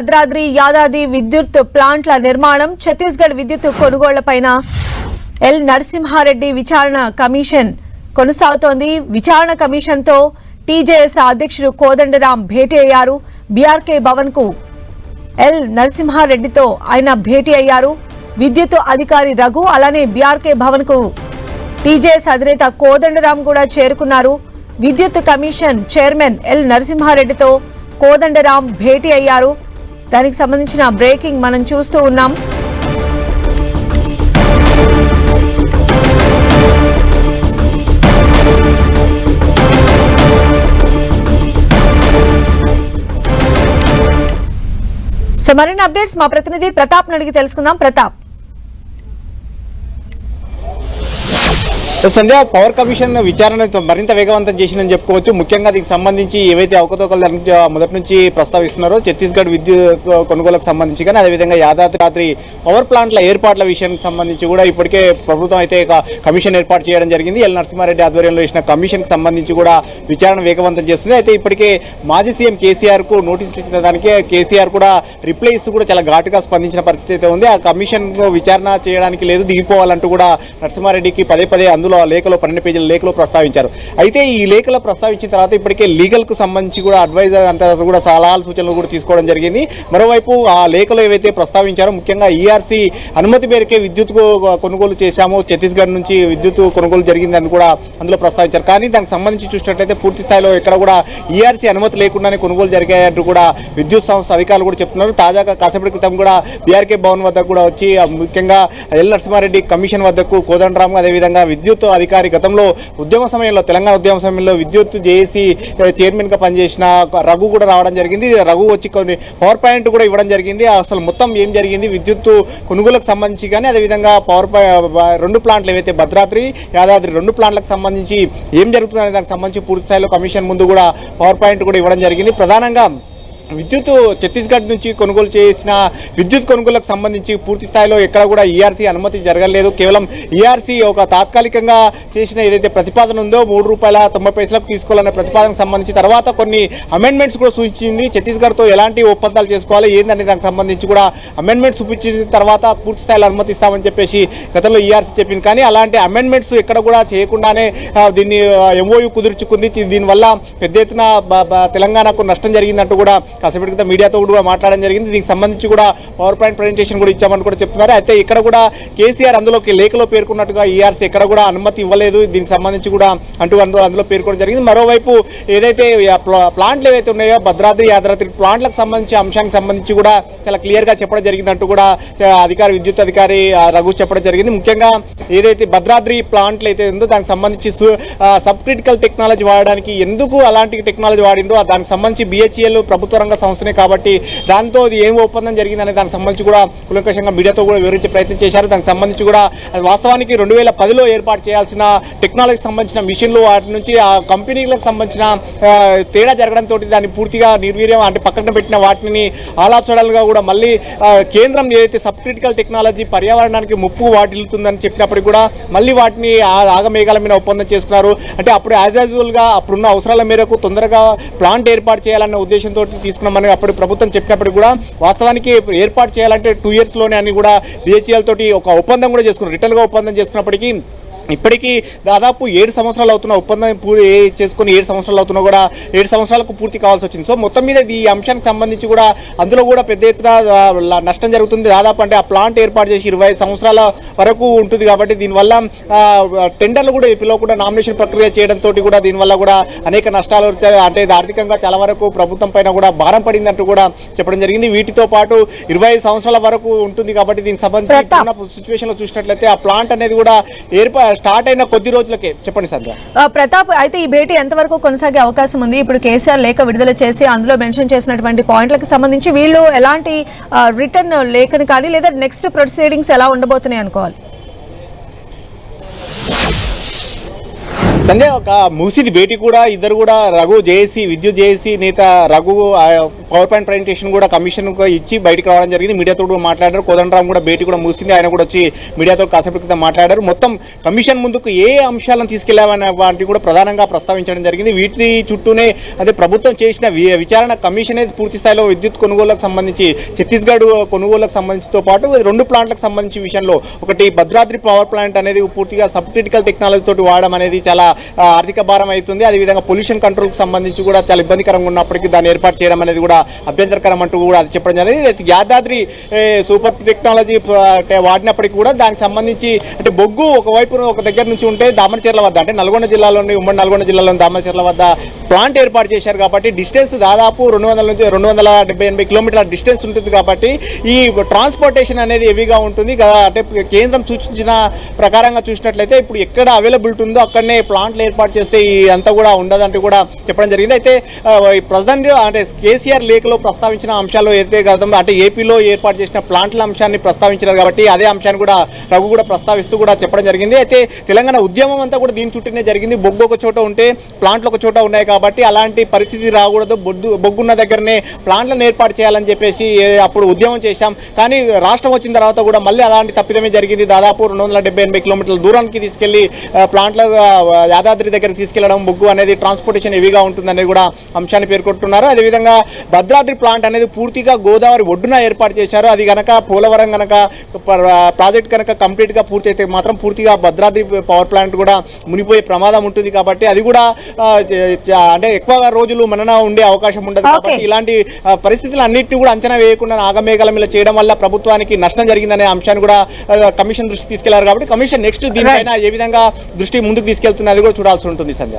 భద్రాద్రి యాదాద్రి విద్యుత్ ప్లాంట్ల నిర్మాణం ఛత్తీస్గఢ్ విద్యుత్ కొనుగోళ్లపైన ఎల్ నరసింహారెడ్డి విచారణ కమిషన్ కొనసాగుతోంది. విచారణ కమిషన్ తో టీజేఎస్ అధ్యక్షుడు కోదండరాం భేటీ అయ్యారు. బీఆర్కే భవన్ కు ఎల్ నరసింహారెడ్డితో ఆయన భేటీ అయ్యారు. విద్యుత్ అధికారి రఘు అలానే బీఆర్కే భవన్ కు టీజేఎస్ అధినేత కోదండరాం కూడా చేరుకున్నారు. విద్యుత్ కమిషన్ చైర్మన్ ఎల్ నరసింహారెడ్డితో కోదండరాం భేటీ అయ్యారు. దానికి సంబంధించిన బ్రేకింగ్ మనం చూస్తూ ఉన్నాం. సో మరిన్ని అప్డేట్స్ మా ప్రతినిధి ప్రతాప్ అడిగి తెలుసుకుందాం. ప్రతాప్, సంధ్య, పవర్ కమిషన్ విచారణ మరింత వేగవంతం చేసిందని చెప్పుకోవచ్చు. ముఖ్యంగా దీనికి సంబంధించి ఏవైతే అవకతవకలు మొదటి నుంచి ప్రస్తావిస్తున్నారో ఛత్తీస్గఢ్ విద్యుత్ కొనుగోలుకు సంబంధించి కానీ అదేవిధంగా యాదాద్రి పవర్ ప్లాంట్ల ఏర్పాట్ల విషయానికి సంబంధించి కూడా ఇప్పటికే ప్రభుత్వం అయితే కమిషన్ ఏర్పాటు చేయడం జరిగింది. ఎల్ నరసింహారెడ్డి ఆధ్వర్యంలో చేసిన కమిషన్కి సంబంధించి కూడా విచారణ వేగవంతం చేస్తుంది. అయితే ఇప్పటికే మాజీ సీఎం కేసీఆర్ కు నోటీసులు ఇచ్చిన దానికి కేసీఆర్ కూడా రిప్లై ఇస్తూ కూడా చాలా ఘాటుగా స్పందించిన పరిస్థితి అయితే ఉంది. ఆ కమిషన్ విచారణ చేయడానికి లేదు, దిగిపోవాలంటూ కూడా నరసింహారెడ్డికి పదే పదే లేఖలో 12 పేజీల లేఖలో ప్రస్తావించారు. అయితే ఈ లేఖలో ప్రస్తావించిన తర్వాత ఇప్పటికే లీగల్ కు సంబంధించి కూడా అడ్వైజర్ అంతా కూడా సలహాలు సూచనలు కూడా తీసుకోవడం జరిగింది. మరోవైపు ఆ లేఖలో ఏవైతే ప్రస్తావించారో ముఖ్యంగా ఈఆర్సీ అనుమతి మేరకే విద్యుత్ కొనుగోలు చేశాము, ఛత్తీస్గఢ్ నుంచి విద్యుత్ కొనుగోలు జరిగిందని కూడా అందులో ప్రస్తావించారు. కానీ దానికి సంబంధించి చూసినట్లయితే పూర్తి స్థాయిలో ఎక్కడ కూడా ఈఆర్సీ అనుమతి లేకుండానే కొనుగోలు జరిగాయంటూ కూడా విద్యుత్ సంస్థ అధికారులు కూడా చెప్తున్నారు. తాజాగా కాసేపటి క్రితం కూడా బీఆర్కే భవన్ వద్దకు కూడా వచ్చి ముఖ్యంగా ఎల్ నరసింహారెడ్డి కమిషన్ వద్దకు కోదండరాం అదేవిధంగా విద్యుత్ అధికారి గతంలో ఉద్యమ సమయంలో తెలంగాణ ఉద్యమ సమయంలో విద్యుత్ జేఏసీ చైర్మన్ గా పనిచేసిన రఘు కూడా రావడం జరిగింది. రఘు వచ్చి కొన్ని పవర్ పాయింట్ కూడా ఇవ్వడం జరిగింది. అసలు మొత్తం ఏం జరిగింది విద్యుత్ కొనుగోలుకు సంబంధించి కానీ అదేవిధంగా రెండు ప్లాంట్లు ఏవైతే భద్రాద్రి యాదాద్రి రెండు ప్లాంట్లకు సంబంధించి ఏం జరుగుతుందనే దానికి సంబంధించి పూర్తి స్థాయిలో కమిషన్ ముందు కూడా పవర్ పాయింట్ కూడా ఇవ్వడం జరిగింది. ప్రధానంగా విద్యుత్ ఛత్తీస్గఢ్ నుంచి కొనుగోలు చేసిన విద్యుత్ కొనుగోలుకు సంబంధించి పూర్తి స్థాయిలో ఎక్కడ కూడా ఈఆర్సీ అనుమతి జరగలేదు. కేవలం ఈఆర్సీ ఒక తాత్కాలికంగా చేసిన ఏదైతే ప్రతిపాదన ఉందో ₹3.90 తీసుకోవాలనే ప్రతిపాదనకు సంబంధించి తర్వాత కొన్ని అమెండ్మెంట్స్ కూడా సూచించింది. ఛత్తీస్గఢ్తో ఎలాంటి ఒప్పందాలు చేసుకోవాలి ఏందని దానికి సంబంధించి కూడా అమెండ్మెంట్స్ చూపించిన తర్వాత పూర్తి స్థాయిలో అనుమతిస్తామని చెప్పేసి గతంలో ఈఆర్సీ చెప్పింది. కానీ అలాంటి అమెండ్మెంట్స్ ఎక్కడ కూడా చేయకుండానే దీన్ని ఎంఓయూ కుదుర్చుకుంది. దీనివల్ల పెద్ద ఎత్తున తెలంగాణకు నష్టం జరిగిందంటూ కూడా కాసేపటి క్రితం మీడియాతో కూడా మాట్లాడడం జరిగింది. దీనికి సంబంధించి కూడా పవర్ పాయింట్ ప్రజెంటేషన్ కూడా ఇచ్చామని కూడా చెప్తున్నారు. అయితే ఇక్కడ కూడా కేసీఆర్ అందులోకి లేఖలో పేర్కొన్నట్టుగా ఈఆర్సీ ఎక్కడ కూడా అనుమతి ఇవ్వలేదు దీనికి సంబంధించి కూడా అందులో పేర్కొనడం జరిగింది. మరోవైపు ఏదైతే ప్లాంట్లు ఏవైతే ఉన్నాయో భద్రాద్రి యాదాద్రి ప్లాంట్లకు సంబంధించి అంశానికి సంబంధించి కూడా చాలా క్లియర్గా చెప్పడం జరిగిందంటూ కూడా విద్యుత్ అధికారి రఘు చెప్పడం జరిగింది. ముఖ్యంగా ఏదైతే భద్రాద్రి ప్లాంట్లు అయితే ఉందో దానికి సంబంధించి సబ్ క్రిటికల్ టెక్నాలజీ వాడడానికి ఎందుకు అలాంటి టెక్నాలజీ వాడిందో దానికి సంబంధించి బిహెచ్ఈఎల్ ప్రభుత్వ రంగ సంస్థనే కాబట్టి దాంతో ఏం ఒప్పందం జరిగిందనే దానికి సంబంధించి కూడా కులంకషంగా మీడియాతో కూడా వివరించే ప్రయత్నం చేశారు. దానికి సంబంధించి కూడా వాస్తవానికి 2010లో ఏర్పాటు చేయాల్సిన టెక్నాలజీకి సంబంధించిన మిషన్లు వాటి నుంచి ఆ కంపెనీలకు సంబంధించిన తేడా జరగడంతో దాన్ని పూర్తిగా నిర్వీర్యం అంటే పక్కన పెట్టిన వాటిని ఆలాప్సడలుగా కూడా మళ్ళీ కేంద్రం ఏదైతే సబ్ క్రిటికల్ టెక్నాలజీ పర్యావరణానికి ముప్పు వాటిల్లుతుందని చెప్పినప్పటికీ కూడా మళ్ళీ వాటిని ఆగమేఘాల మీద ఒప్పందం చేసుకున్నారు. అంటే అప్పుడు యాజ్ యూజువల్గా అప్పుడున్న అవసరాల మేరకు తొందరగా ప్లాంట్ ఏర్పాటు చేయాలన్న ఉద్దేశంతో తీసుకున్నామని అప్పుడు ప్రభుత్వం చెప్పినప్పుడు కూడా వాస్తవానికి ఏర్పాటు చేయాలంటే 2 yearsలోనే అని కూడా బిహెచ్ఈఎల్ తోటి ఒక ఒప్పందం కూడా చేసుకున్నారు. రిటర్న్గా ఒప్పందం చేసుకున్నప్పటికీ ఇప్పటికీ దాదాపు 7 సంవత్సరాలు అవుతున్న ఒప్పందం చేసుకుని 7 సంవత్సరాలు అవుతున్నా కూడా 7 సంవత్సరాలకు పూర్తి కావాల్సి వచ్చింది. సో మొత్తం మీద ఈ అంశానికి సంబంధించి కూడా అందులో కూడా పెద్ద ఎత్తున నష్టం జరుగుతుంది. దాదాపు అంటే ఆ ప్లాంట్ ఏర్పాటు చేసి 25 సంవత్సరాల వరకు ఉంటుంది కాబట్టి దీనివల్ల టెండర్లు కూడా పిలవకుండా నామినేషన్ ప్రక్రియ చేయడంతో కూడా దీనివల్ల కూడా అనేక నష్టాలు అంటే ఆర్థికంగా చాలా వరకు ప్రభుత్వం పైన కూడా భారం పడిందంటూ కూడా చెప్పడం జరిగింది. వీటితో పాటు 25 సంవత్సరాల వరకు ఉంటుంది కాబట్టి దీనికి సంబంధించి సిచ్యువేషన్లో చూసినట్లయితే ఆ ప్లాంట్ అనేది కూడా స్టార్ట్ అయిన కొద్ది రోజులకే. చెప్పండి సంధ్య. ప్రతాప్, అయితే ఈ భేటీ ఎంతవరకు కొనసాగే అవకాశం ఉంది? ఇప్పుడు కేసీఆర్ లేఖ విడుదల చేసి అందులో మెన్షన్ చేసినటువంటి పాయింట్లకు సంబంధించి వీళ్ళు ఎలాంటి రిటర్న్ లేఖని కానీ లేదా నెక్స్ట్ ప్రొసీడింగ్స్ ఎలా ఉండబోతున్నాయి అనుకోవాలి? సంజయ్, ఒక మూసిది భేటీ కూడా ఇద్దరు కూడా రఘు జేఏసీ విద్యుత్ జేఏసీ నేత రఘు పవర్ పాయింట్ ప్రజెంటేషన్ కూడా కమిషన్ ఇచ్చి బయటకు రావడం జరిగింది. మీడియాతో కూడా మాట్లాడారు. కోదండరాం కూడా భేటీ కూడా మూసింది. ఆయన కూడా వచ్చి మీడియాతో కాసేపటి క్రితం మాట్లాడారు. మొత్తం కమిషన్ ముందుకు ఏ అంశాలను తీసుకెళ్లామనే వాటిని కూడా ప్రధానంగా ప్రస్తావించడం జరిగింది. వీటి చుట్టూనే అదే ప్రభుత్వం చేసిన విచారణ కమిషన్ పూర్తి స్థాయిలో విద్యుత్ కొనుగోలుకు సంబంధించి ఛత్తీస్గఢ్ కొనుగోలుకు సంబంధించితో పాటు 2 ప్లాంట్లకు సంబంధించి విషయంలో ఒకటి భద్రాద్రి పవర్ ప్లాంట్ అనేది పూర్తిగా సబ్ క్రిటికల్ టెక్నాలజీ తోటి వాడడం అనేది చాలా ఆర్థిక భారం అవుతుంది. అదేవిధంగా పొల్యూషన్ కంట్రోల్కి సంబంధించి కూడా చాలా ఇబ్బందికరంగా ఉన్నప్పటికీ దాన్ని ఏర్పాటు చేయడం అనేది కూడా అభ్యంతరకరం అంటూ కూడా అది చెప్పడం జరిగింది. యాదాద్రి సూపర్ టెక్నాలజీ వాడినప్పటికీ కూడా దానికి సంబంధించి అంటే బొగ్గు ఒకవైపు ఒక దగ్గర నుంచి ఉంటే దామరచెర్ల వద్ద అంటే నల్గొండ జిల్లాలోని ఉమ్మడి నల్గొండ జిల్లాలోని దామరచెర్ల వద్ద ప్లాంట్ ఏర్పాటు చేశారు కాబట్టి డిస్టెన్స్ దాదాపు 200 నుంచి 270-80 కిలోమీటర్ల డిస్టెన్స్ ఉంటుంది కాబట్టి ఈ ట్రాన్స్పోర్టేషన్ అనేది హెవీగా ఉంటుంది కదా. అంటే కేంద్రం సూచించిన ప్రకారంగా చూసినట్లయితే ఇప్పుడు ఎక్కడ అవైలబిలిటీ ఉందో అక్కడనే ప్లాంట్లు ఏర్పాటు చేస్తే ఈ అంతా కూడా ఉండదంటూ కూడా చెప్పడం జరిగింది. అయితే ప్రజెంట్ అంటే కేసీఆర్ లేఖలో ప్రస్తావించిన అంశాలు అయితే గతంలో అంటే ఏపీలో ఏర్పాటు చేసిన ప్లాంట్ల అంశాన్ని ప్రస్తావించారు కాబట్టి అదే అంశాన్ని కూడా రఘు కూడా ప్రస్తావిస్తూ కూడా చెప్పడం జరిగింది. అయితే తెలంగాణ ఉద్యమం అంతా కూడా దీని చుట్టూనే జరిగింది. బొగ్గు ఒక చోట ఉంటే ప్లాంట్లు ఒక చోట ఉన్నాయి కాబట్టి అలాంటి పరిస్థితి రాకూడదు, బొగ్గున్న దగ్గరనే ప్లాంట్లను ఏర్పాటు చేయాలని చెప్పేసి అప్పుడు ఉద్యమం చేశాం. కానీ రాష్ట్రం వచ్చిన తర్వాత కూడా మళ్ళీ అలాంటి తప్పిదమే జరిగింది. దాదాపు 270-80 కిలోమీటర్ల దూరానికి తీసుకెళ్లి ప్లాంట్ల యాదాద్రి దగ్గర తీసుకెళ్లడం, బొగ్గు అనేది ట్రాన్స్పోర్టేషన్ హెవీగా ఉంటుందనేది కూడా అంశాన్ని పేర్కొంటున్నారు. అదేవిధంగా భద్రాద్రి ప్లాంట్ అనేది పూర్తిగా గోదావరి ఒడ్డున ఏర్పాటు చేశారు. అది కనుక పోలవరం కనుక ప్రాజెక్ట్ కనుక కంప్లీట్గా పూర్తి అయితే మాత్రం పూర్తిగా భద్రాద్రి పవర్ ప్లాంట్ కూడా మునిపోయే ప్రమాదం ఉంటుంది కాబట్టి అది కూడా అంటే ఎక్కువగా రోజులు మనన ఉండే అవకాశం ఉండదు కాబట్టి ఇలాంటి పరిస్థితులు అన్నింటినీ కూడా అంచనా వేయకుండా ఆగమేఘాలం ఇలా చేయడం వల్ల ప్రభుత్వానికి నష్టం జరిగిందనే అంశాన్ని కూడా కమిషన్ దృష్టి తీసుకెళ్లారు కాబట్టి కమిషన్ నెక్స్ట్ దీనిపైన ఏ విధంగా దృష్టి ముందుకు తీసుకెళ్తుంది అది కూడా చూడాల్సి ఉంటుంది సంధ్య.